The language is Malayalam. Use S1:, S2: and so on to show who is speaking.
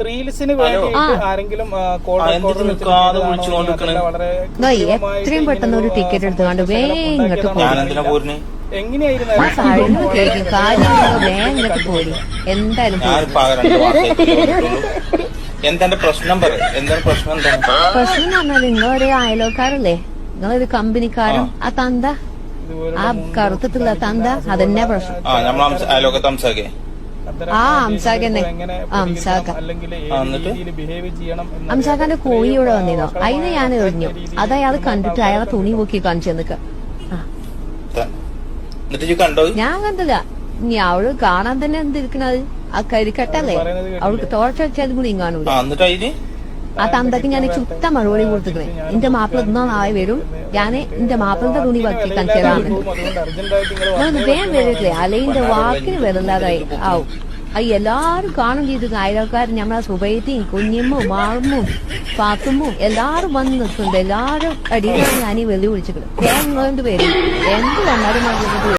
S1: റീൽസിന് വേണ്ടിയിട്ട് ആരെങ്കിലും
S2: എത്രയും പെട്ടെന്ന് ഒരു ടിക്കറ്റ് എടുത്തുകൊണ്ട് വേഗം ഇങ്ങോട്ട് പോയി
S1: എങ്ങനെയായിരുന്നു
S2: പോയി എന്തായാലും
S3: എന്താണ് പ്രശ്നം എന്താണ് പ്രശ്നം
S2: പ്രശ്നം എന്ന് പറഞ്ഞാൽ നിങ്ങളൊരു അയലോക്കാരല്ലേ, നിങ്ങളൊരു കമ്പനിക്കാരും ആ തന്ത ആ കറുത്തിട്ടുള്ള തന്ത അതന്നെ പ്രശ്നം.
S3: അയലോക്കത്ത് അംസാക്കെ
S2: അംസാഖാന്റെ കോഴി ഇവിടെ വന്നിരുന്നോ, അതിന് ഞാൻ എറിഞ്ഞു. അത് അയാൾ കണ്ടിട്ട് അയാളെ തുണി പൊക്കി കാണിച്ചു നിക്ക. ഞാൻ കണ്ടില്ല. ഇനി അവള് കാണാൻ തന്നെ എന്തിരിക്കണത്, ആ കരിക്കട്ടല്ലേ, അവൾക്ക് ടോർച്ച് വെച്ചാൽ കൂടി കാണൂല. ആ തന്തക്ക് ഞാൻ ചുത്ത മറുപടി കൊടുത്തിക്കണേ. എന്റെ മാപ്പിള ഇന്നായി വരും, ഞാന് എന്റെ മാപ്പിളന്റെ തുണി വക്കി കാണിച്ചതാണ്. വേഗം വരില്ലേ, അലയിന്റെ വാക്കിന് വരില്ലാതായി ആവും. അത് എല്ലാരും കാണും ചെയ്ത് അയൽക്കാർ നമ്മളെ സുബൈത്തിയും കുഞ്ഞിമ്മും മാറുമ്മും പാത്തുമ്മും എല്ലാരും വന്ന് നിൽക്കുന്നുണ്ട്. എല്ലാരും അടിയിൽ ഞാൻ വെല്ലു വിളിച്ചിട്ടുണ്ട്. വേഗം വരും, എന്ത് വന്നാലും